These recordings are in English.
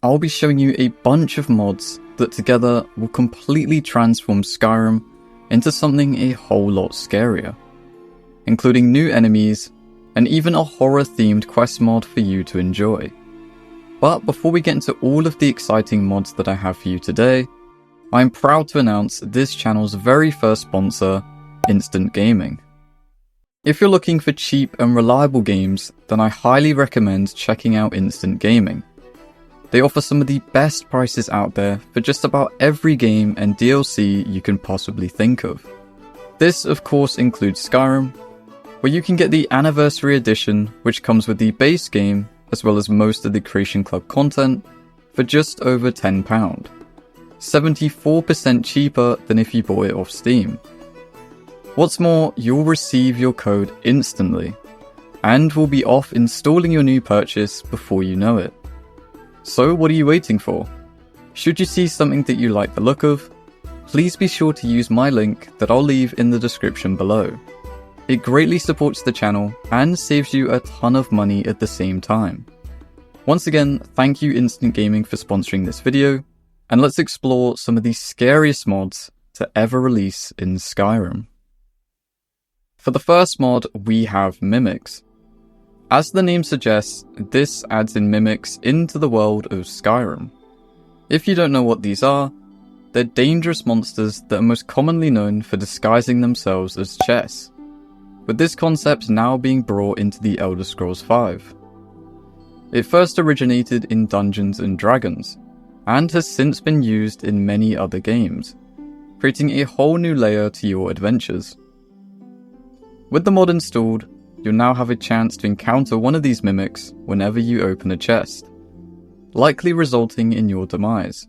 I'll be showing you a bunch of mods that together will completely transform Skyrim into something a whole lot scarier, including new enemies and even a horror-themed quest mod for you to enjoy. But before we get into all of the exciting mods that I have for you today, I'm proud to announce this channel's very first sponsor, Instant Gaming. If you're looking for cheap and reliable games, then I highly recommend checking out Instant Gaming. They offer some of the best prices out there for just about every game and DLC you can possibly think of. This of course includes Skyrim, where you can get the Anniversary Edition, which comes with the base game as well as most of the Creation Club content, for just over £10, 74% cheaper than if you bought it off Steam. What's more, you'll receive your code instantly, and will be off installing your new purchase before you know it. So what are you waiting for? Should you see something that you like the look of, please be sure to use my link that I'll leave in the description below. It greatly supports the channel and saves you a ton of money at the same time. Once again, thank you Instant Gaming for sponsoring this video, and let's explore some of the scariest mods to ever release in Skyrim. For the first mod, we have Mimics. As the name suggests, this adds in mimics into the world of Skyrim. If you don't know what these are, they're dangerous monsters that are most commonly known for disguising themselves as chests, with this concept now being brought into the Elder Scrolls V. It first originated in Dungeons & Dragons, and has since been used in many other games, creating a whole new layer to your adventures. With the mod installed, you'll now have a chance to encounter one of these mimics whenever you open a chest, likely resulting in your demise.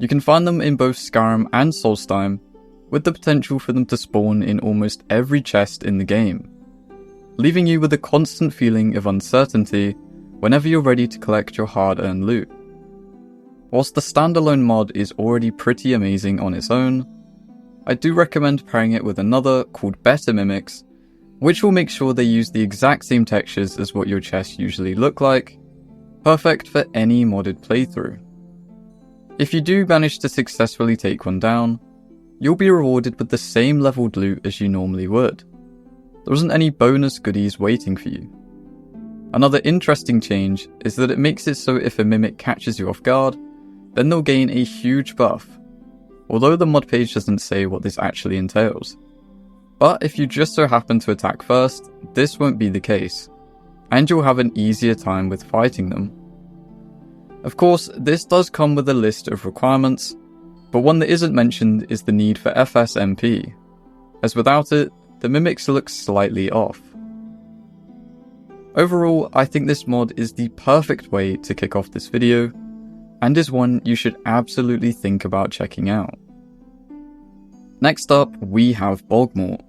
You can find them in both Skyrim and Solstheim, with the potential for them to spawn in almost every chest in the game, leaving you with a constant feeling of uncertainty whenever you're ready to collect your hard-earned loot. Whilst the standalone mod is already pretty amazing on its own, I do recommend pairing it with another called Better Mimics, which will make sure they use the exact same textures as what your chests usually look like, perfect for any modded playthrough. If you do manage to successfully take one down, you'll be rewarded with the same leveled loot as you normally would. There isn't any bonus goodies waiting for you. Another interesting change is that it makes it so if a mimic catches you off guard, then they'll gain a huge buff, although the mod page doesn't say what this actually entails. But if you just so happen to attack first, this won't be the case, and you'll have an easier time with fighting them. Of course, this does come with a list of requirements, but one that isn't mentioned is the need for FSMP, as without it, the mimics look slightly off. Overall, I think this mod is the perfect way to kick off this video, and is one you should absolutely think about checking out. Next up, we have Bogmort,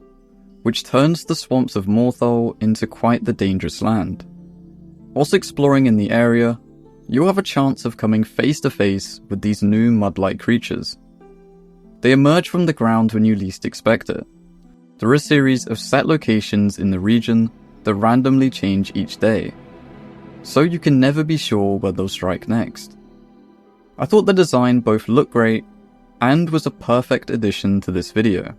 which turns the swamps of Morthal into quite the dangerous land. Whilst exploring in the area, you'll have a chance of coming face to face with these new mud-like creatures. They emerge from the ground when you least expect it, through a series of set locations in the region that randomly change each day, so you can never be sure where they'll strike next. I thought the design both looked great and was a perfect addition to this video.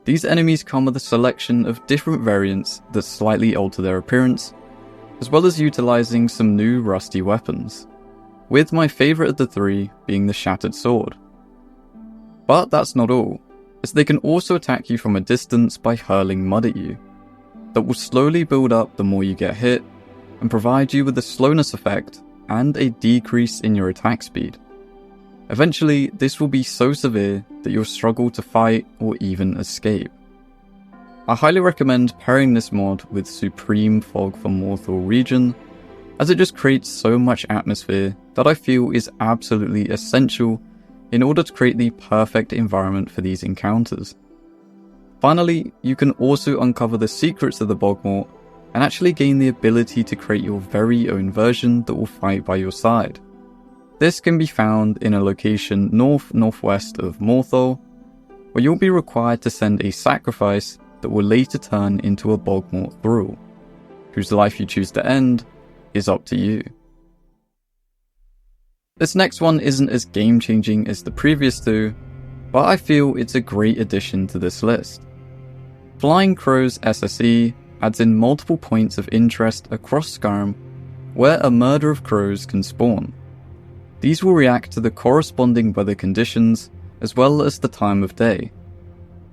These enemies come with a selection of different variants that slightly alter their appearance, as well as utilising some new rusty weapons, with my favourite of the three being the Shattered Sword. But that's not all, as they can also attack you from a distance by hurling mud at you, that will slowly build up the more you get hit, and provide you with a slowness effect and a decrease in your attack speed. Eventually, this will be so severe that you'll struggle to fight or even escape. I highly recommend pairing this mod with Supreme Fog for Morthal region, as it just creates so much atmosphere that I feel is absolutely essential in order to create the perfect environment for these encounters. Finally, you can also uncover the secrets of the Bogmort and actually gain the ability to create your very own version that will fight by your side. This can be found in a location northwest of Morthal, where you'll be required to send a sacrifice that will later turn into a Bogmort thrall, whose life you choose to end is up to you. This next one isn't as game-changing as the previous two, but I feel it's a great addition to this list. Flying Crows SSE adds in multiple points of interest across Skyrim where a murder of crows can spawn. These will react to the corresponding weather conditions as well as the time of day,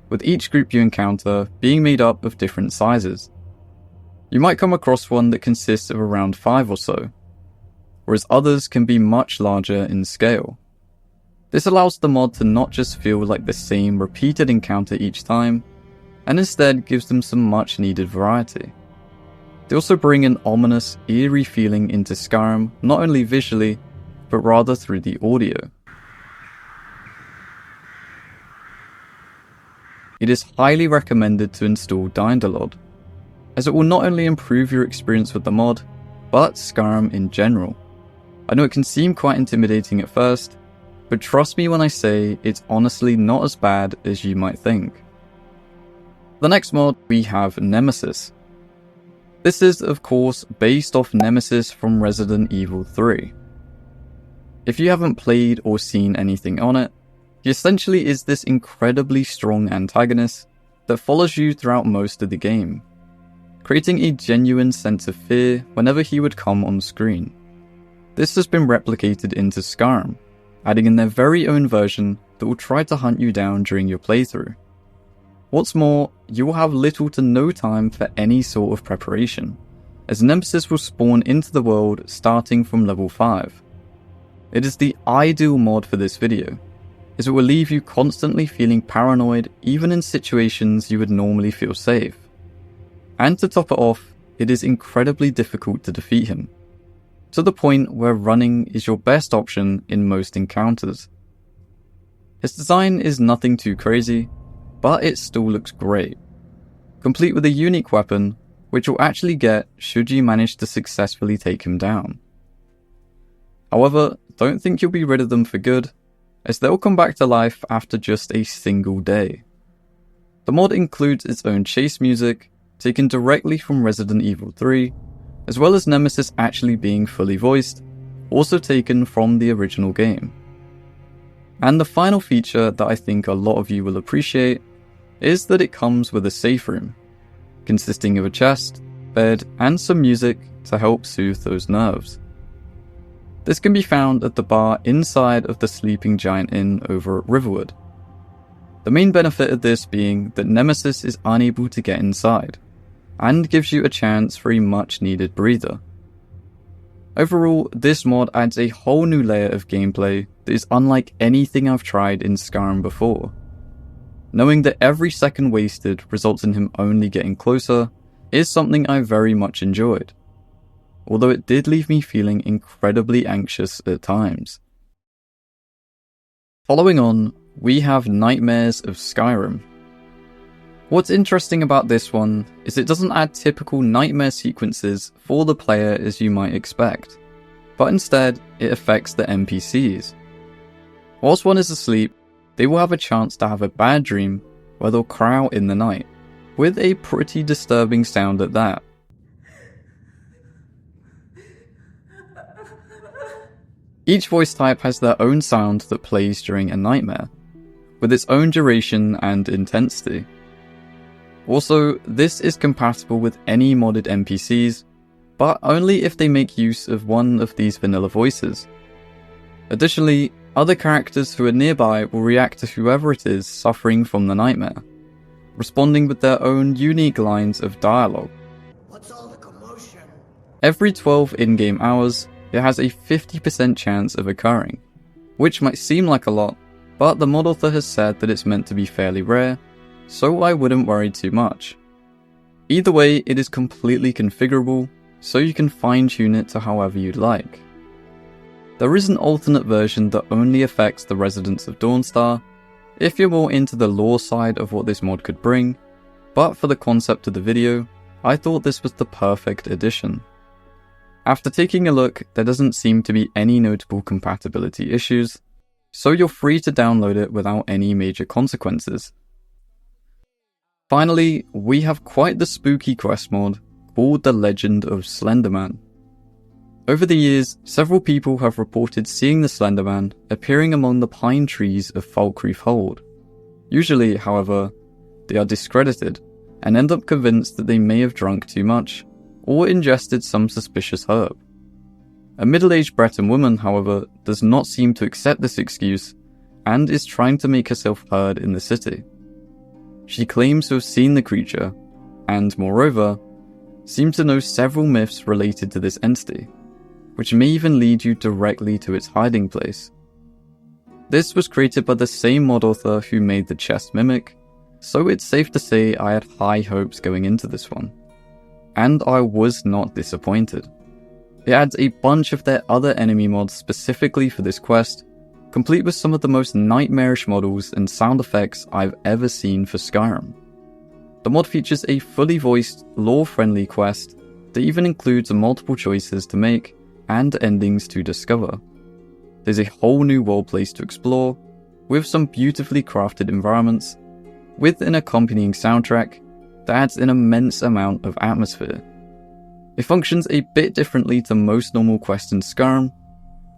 with each group you encounter being made up of different sizes. You might come across one that consists of around 5 or so, whereas others can be much larger in scale. This allows the mod to not just feel like the same repeated encounter each time, and instead gives them some much needed variety. They also bring an ominous, eerie feeling into Skyrim, not only visually, but rather through the audio. It is highly recommended to install Dyndelod, as it will not only improve your experience with the mod, but Skyrim in general. I know it can seem quite intimidating at first, but trust me when I say it's honestly not as bad as you might think. The next mod, we have Nemesis. This is, of course, based off Nemesis from Resident Evil 3. If you haven't played or seen anything on it, he essentially is this incredibly strong antagonist that follows you throughout most of the game, creating a genuine sense of fear whenever he would come on screen. This has been replicated into Skyrim, adding in their very own version that will try to hunt you down during your playthrough. What's more, you will have little to no time for any sort of preparation, as Nemesis will spawn into the world starting from level 5. It is the ideal mod for this video, as it will leave you constantly feeling paranoid even in situations you would normally feel safe. And to top it off, it is incredibly difficult to defeat him, to the point where running is your best option in most encounters. His design is nothing too crazy, but it still looks great, complete with a unique weapon, which you'll actually get should you manage to successfully take him down. However, don't think you'll be rid of them for good, as they'll come back to life after just a single day. The mod includes its own chase music, taken directly from Resident Evil 3, as well as Nemesis actually being fully voiced, also taken from the original game. And the final feature that I think a lot of you will appreciate is that it comes with a safe room, consisting of a chest, bed, and some music to help soothe those nerves. This can be found at the bar inside of the Sleeping Giant Inn over at Riverwood. The main benefit of this being that Nemesis is unable to get inside, and gives you a chance for a much needed breather. Overall, this mod adds a whole new layer of gameplay that is unlike anything I've tried in Skyrim before. Knowing that every second wasted results in him only getting closer is something I very much enjoyed, although it did leave me feeling incredibly anxious at times. Following on, we have Nightmares of Skyrim. What's interesting about this one is it doesn't add typical nightmare sequences for the player as you might expect, but instead it affects the NPCs. Whilst one is asleep, they will have a chance to have a bad dream where they'll cry out in the night, with a pretty disturbing sound at that. Each voice type has their own sound that plays during a nightmare, with its own duration and intensity. Also, this is compatible with any modded NPCs, but only if they make use of one of these vanilla voices. Additionally, other characters who are nearby will react to whoever it is suffering from the nightmare, responding with their own unique lines of dialogue. What's all the commotion? Every 12 in-game hours, it has a 50% chance of occurring, which might seem like a lot, but the mod author has said that it's meant to be fairly rare, so I wouldn't worry too much. Either way, it is completely configurable, so you can fine-tune it to however you'd like. There is an alternate version that only affects the residents of Dawnstar, if you're more into the lore side of what this mod could bring, but for the concept of the video, I thought this was the perfect addition. After taking a look, there doesn't seem to be any notable compatibility issues, so you're free to download it without any major consequences. Finally, we have quite the spooky quest mod called the Legend of Slender Man. Over the years, several people have reported seeing the Slender Man appearing among the pine trees of Falkreath Hold. Usually, however, they are discredited and end up convinced that they may have drunk too much or ingested some suspicious herb. A middle-aged Breton woman, however, does not seem to accept this excuse and is trying to make herself heard in the city. She claims to have seen the creature and, moreover, seems to know several myths related to this entity, which may even lead you directly to its hiding place. This was created by the same mod author who made the chest mimic, so it's safe to say I had high hopes going into this one. And I was not disappointed. It adds a bunch of their other enemy mods specifically for this quest, complete with some of the most nightmarish models and sound effects I've ever seen for Skyrim. The mod features a fully voiced, lore-friendly quest that even includes multiple choices to make and endings to discover. There's a whole new world place to explore, with some beautifully crafted environments, with an accompanying soundtrack that adds an immense amount of atmosphere. It functions a bit differently to most normal quests in Skyrim,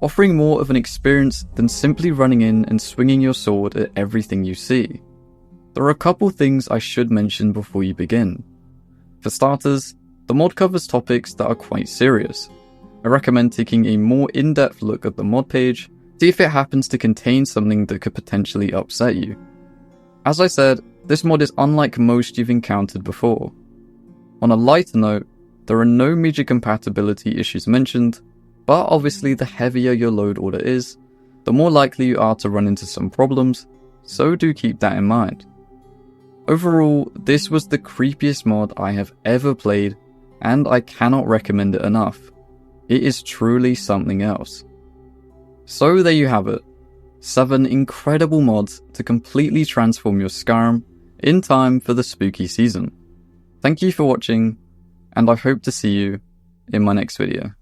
offering more of an experience than simply running in and swinging your sword at everything you see. There are a couple things I should mention before you begin. For starters, the mod covers topics that are quite serious. I recommend taking a more in-depth look at the mod page, see if it happens to contain something that could potentially upset you. As I said, this mod is unlike most you've encountered before. On a lighter note, there are no major compatibility issues mentioned, but obviously the heavier your load order is, the more likely you are to run into some problems, so do keep that in mind. Overall, this was the creepiest mod I have ever played, and I cannot recommend it enough. It is truly something else. So there you have it, 7 incredible mods to completely transform your Skyrim in time for the spooky season. Thank you for watching, and I hope to see you in my next video.